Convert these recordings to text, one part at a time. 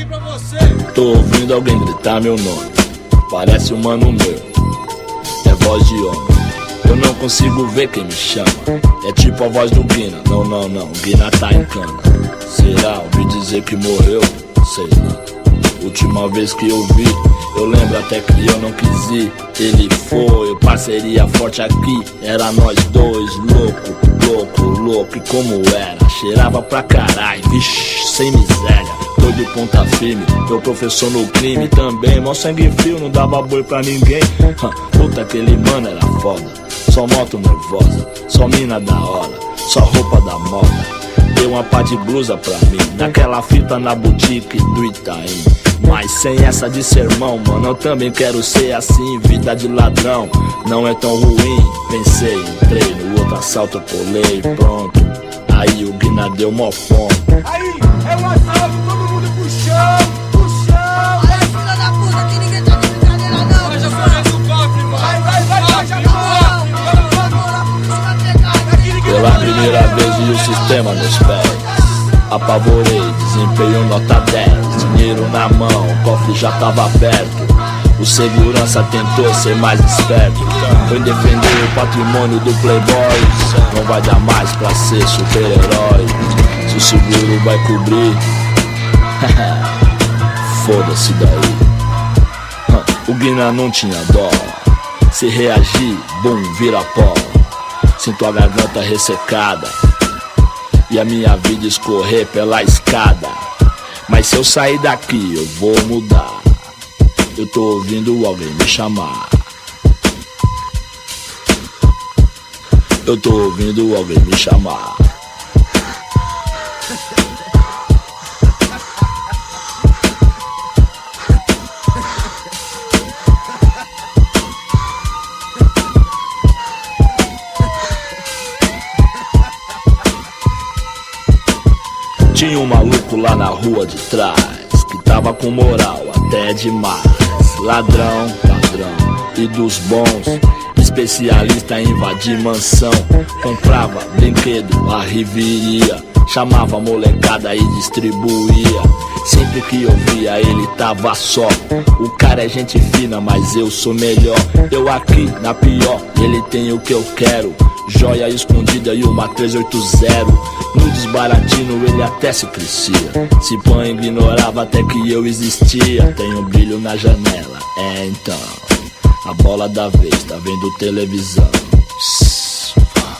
aqui pra você. Tô ouvindo alguém gritar meu nome, parece um mano meu, é voz de homem. Eu não consigo ver quem me chama, é tipo a voz do Guina. Não, Guina tá em cana. Será? Ouvi dizer que morreu? Sei lá. Última vez que eu vi, eu lembro até que eu não quis ir. Ele foi, parceria forte aqui, era nós dois, louco, e como era. Cheirava pra caralho, vixi, sem miséria. Doido de ponta firme, meu professor no crime também. Mó sangue frio, não dava boi pra ninguém. Puta, aquele mano era foda. Só moto nervosa, só mina da hora, só roupa da moda. Deu uma pá de blusa pra mim, naquela fita na boutique do Itaim. Mas sem essa de sermão, mano, eu também quero ser assim. Vida de ladrão não é tão ruim. Pensei, entrei no outro assalto, eu colei, pronto. Aí o Guina deu mó fome. Aí, é um assalto, todo mundo pro chão. Aí, filha da puta, que ninguém tá de brincadeira não. Vai, já foi do cofre, mano. Vai, já foi. Pela primeira vez vi o sistema nos pés. Apavorei, desempenho nota 10. Dinheiro na mão, o cofre já tava aberto. O segurança tentou ser mais esperto. Foi defender o patrimônio do playboy. Não vai dar mais pra ser super-herói. Se o seguro vai cobrir, foda-se daí. O Guina não tinha dó. Se reagir, bum, vira pó. Sinto a garganta ressecada e a minha vida escorrer pela escada. Mas se eu sair daqui eu vou mudar. Eu tô ouvindo alguém me chamar. Eu tô ouvindo alguém me chamar. Tinha um maluco lá na rua de trás que tava com moral até demais. Ladrão, padrão e dos bons, especialista em invadir mansão. Comprava brinquedo, a riveria, chamava a molecada e distribuía. Sempre que eu via ele tava só. O cara é gente fina, mas eu sou melhor. Eu aqui na pior, ele tem o que eu quero. Joia escondida e uma 380. No desbaratino ele até se crescia. Se pã ignorava até que eu existia. Tem um brilho na janela, é então a bola da vez, tá vendo televisão. Vamos,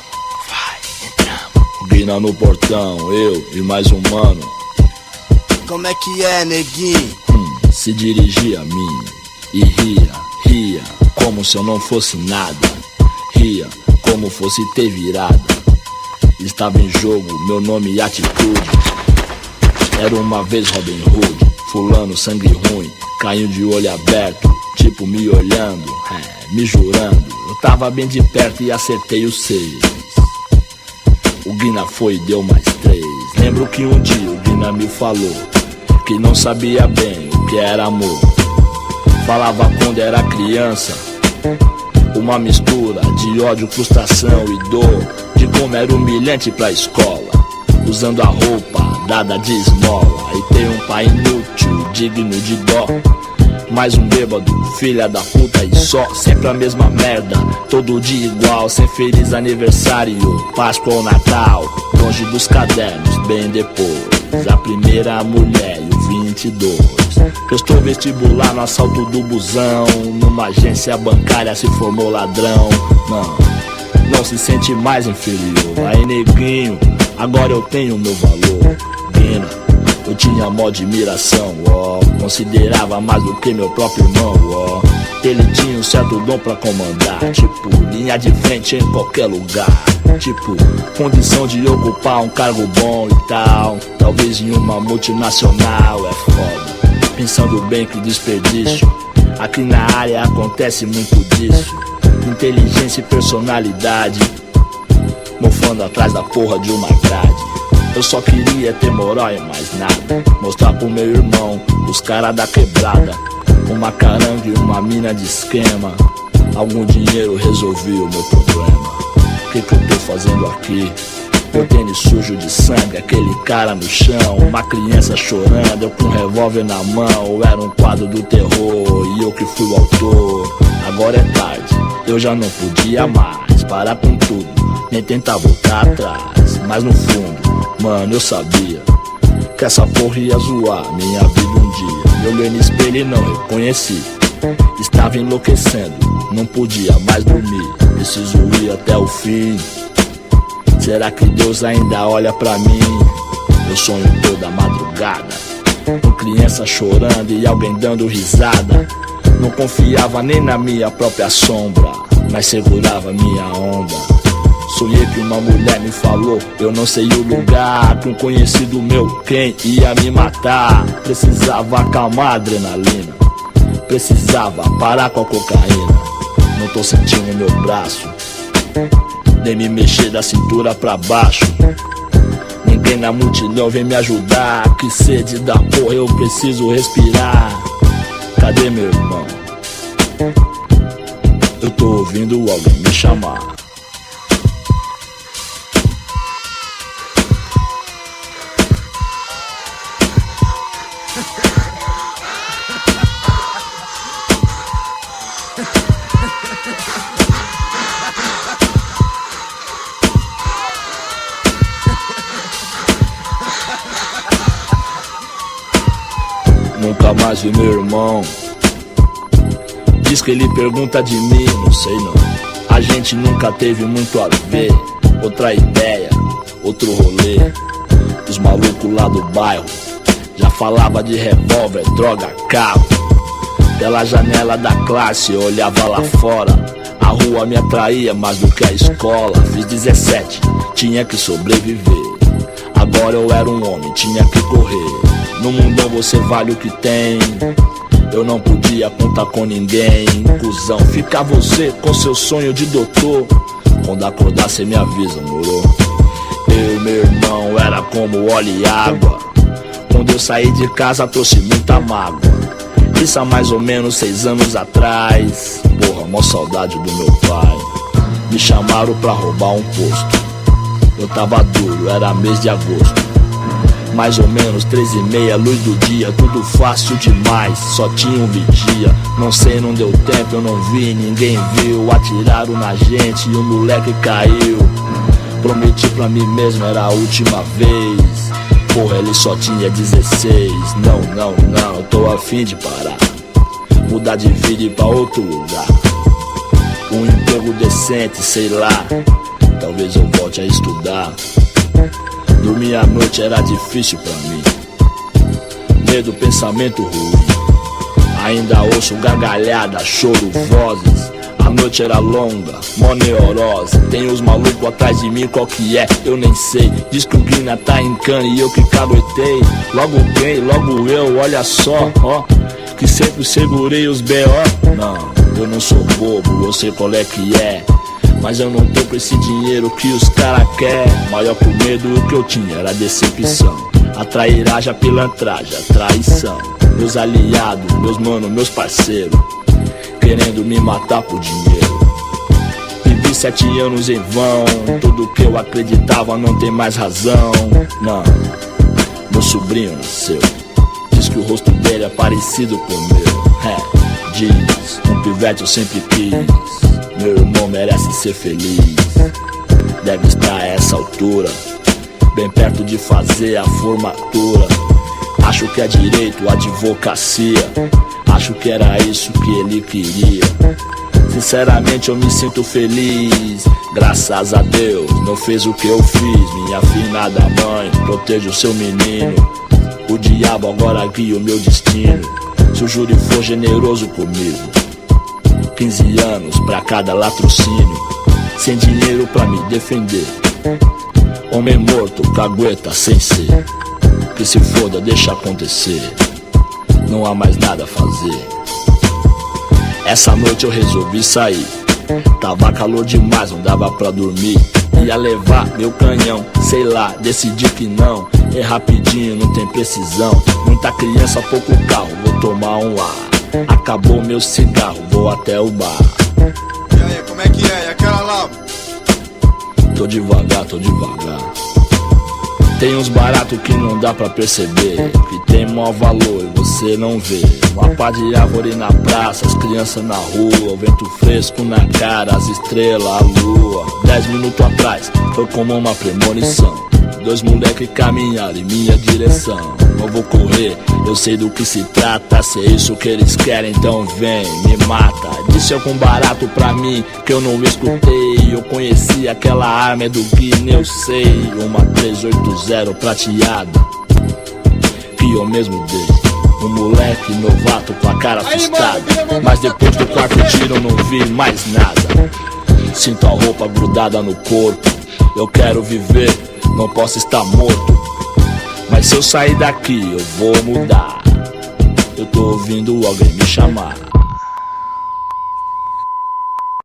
vai, entramos. Guina no portão, eu e mais um mano. Como é que é, neguinho? Se dirigia a mim e ria, como se eu não fosse nada. Ria, como fosse ter virada. Estava em jogo, meu nome e atitude. Era uma vez Robin Hood, fulano sangue ruim, caiu de olho aberto, tipo me olhando, me jurando. Eu tava bem de perto e acertei os 6. O Guina foi e deu mais 3. Lembro que um dia o Guina me falou que não sabia bem o que era amor. Falava quando era criança, uma mistura de ódio, frustração e dor, de como era humilhante pra escola, usando a roupa dada de esmola. E ter um pai inútil, digno de dó. Mais um bêbado, filha da puta e só. Sempre a mesma merda, todo dia igual. Sem feliz aniversário, Páscoa ou Natal. Longe dos cadernos, bem depois. A primeira mulher e o 22. Prestou vestibular no assalto do busão. Numa agência bancária se formou ladrão. Não se sente mais inferior. Aí neguinho, agora eu tenho meu valor. Guina, eu tinha mó admiração, ó. Considerava mais do que meu próprio irmão, ó. Ele tinha um certo dom pra comandar, tipo, linha de frente em qualquer lugar. Tipo, condição de ocupar um cargo bom e tal. Talvez em uma multinacional, é foda. Pensando bem que desperdício. Aqui na área acontece muito disso. Inteligência e personalidade, mofando atrás da porra de uma grade. Eu só queria ter moral e mais nada. Mostrar pro meu irmão, os caras da quebrada, uma caranga e uma mina de esquema. Algum dinheiro resolvia o meu problema. O que eu tô fazendo aqui? Meu tênis sujo de sangue, aquele cara no chão, uma criança chorando, eu com um revólver na mão. Era um quadro do terror e eu que fui o autor. Agora é tarde, eu já não podia mais parar com tudo, nem tentar voltar atrás. Mas no fundo, mano, eu sabia que essa porra ia zoar minha vida um dia. Me olhei no espelho e não reconheci, estava enlouquecendo, não podia mais dormir. Preciso ir até o fim. Será que Deus ainda olha pra mim? Eu sonho toda madrugada, com criança chorando e alguém dando risada. Não confiava nem na minha própria sombra, mas segurava minha onda. Sonhei que uma mulher me falou, eu não sei o lugar, que um conhecido meu quem ia me matar. Precisava acalmar a adrenalina, precisava parar com a cocaína. Não tô sentindo meu braço, nem me mexer da cintura pra baixo. Ninguém na multidão vem me ajudar, que sede da porra, eu preciso respirar. Cadê meu irmão? Eu tô ouvindo alguém me chamar. Nunca mais vi meu irmão. Diz que ele pergunta de mim, não sei não. A gente nunca teve muito a ver. Outra ideia, outro rolê. Os malucos lá do bairro já falava de revólver, droga, carro. Pela janela da classe eu olhava lá fora. A rua me atraía mais do que a escola. Fiz 17, tinha que sobreviver. Agora eu era um homem, tinha que correr. No mundão você vale o que tem. Eu não podia contar com ninguém. Cusão, fica você com seu sonho de doutor. Quando acordar cê me avisa, moro? Eu e meu irmão era como óleo e água. Quando eu saí de casa trouxe muita mágoa. Isso há mais ou menos 6 anos atrás. Porra, mó saudade do meu pai. Me chamaram pra roubar um posto. Eu tava duro, era mês de agosto. Mais ou menos 3h30, luz do dia, tudo fácil demais, só tinha um vigia. Não sei, não deu tempo, eu não vi, ninguém viu. Atiraram na gente e o moleque caiu. Prometi pra mim mesmo, era a última vez. Porra, ele só tinha 16. Não, eu tô afim de parar, mudar de vida e ir pra outro lugar. Um emprego decente, sei lá, talvez eu volte a estudar. Dormir à noite era difícil pra mim. Medo, pensamento ruim. Ainda ouço gargalhada, choro, vozes. A noite era longa, mó neurose. Tem os malucos atrás de mim, qual que é? Eu nem sei. Diz que o Guina tá em cana e eu que caguetei. Logo quem? Logo eu, olha só, ó, que sempre segurei os B.O. Não, eu não sou bobo, eu sei qual é que é. Mas eu não tô com esse dinheiro que os cara quer. Maior que o medo que eu tinha era decepção. A trairagem, a pilantragem, a traição. Meus aliados, meus mano, meus parceiros querendo me matar por dinheiro. Vivi 7 anos em vão. Tudo que eu acreditava não tem mais razão. Não, meu sobrinho nasceu. Diz que o rosto dele é parecido com o meu. Diz, um pivete eu sempre quis. Meu irmão merece ser feliz. Deve estar a essa altura, bem perto de fazer a formatura. Acho que é direito, advocacia. Acho que era isso que ele queria. Sinceramente eu me sinto feliz. Graças a Deus não fez o que eu fiz. Minha finada mãe, proteja o seu menino. O diabo agora guia o meu destino. Se o júri for generoso comigo, 15 anos pra cada latrocínio. Sem dinheiro pra me defender. Homem morto, cagueta sem ser. Que se foda, deixa acontecer. Não há mais nada a fazer. Essa noite eu resolvi sair. Tava calor demais, não dava pra dormir. Ia levar meu canhão, sei lá, decidi que não. É rapidinho, não tem precisão. Muita criança, pouco carro, vou tomar um ar. Acabou meu cigarro, vou até o bar. E aí, como é que é? E aquela lá? Tô devagar, tô devagar. Tem uns baratos que não dá pra perceber, que tem maior valor e você não vê. Uma pá de árvore na praça, as crianças na rua, o vento fresco na cara, as estrelas, a lua. 10 minutos atrás foi como uma premonição. 2 moleques caminharam em minha direção. Não vou correr, eu sei do que se trata. Se é isso que eles querem, então vem, me mata. Disse algum barato pra mim que eu não escutei. Eu conheci aquela arma, é do Guiné, eu sei. Uma 380 prateada que eu mesmo dei. Um moleque novato com a cara assustada. Mas depois do quarto tiro eu não vi mais nada. Sinto a roupa grudada no corpo. Eu quero viver, não posso estar morto. Mas se eu sair daqui eu vou mudar. Eu tô ouvindo alguém me chamar.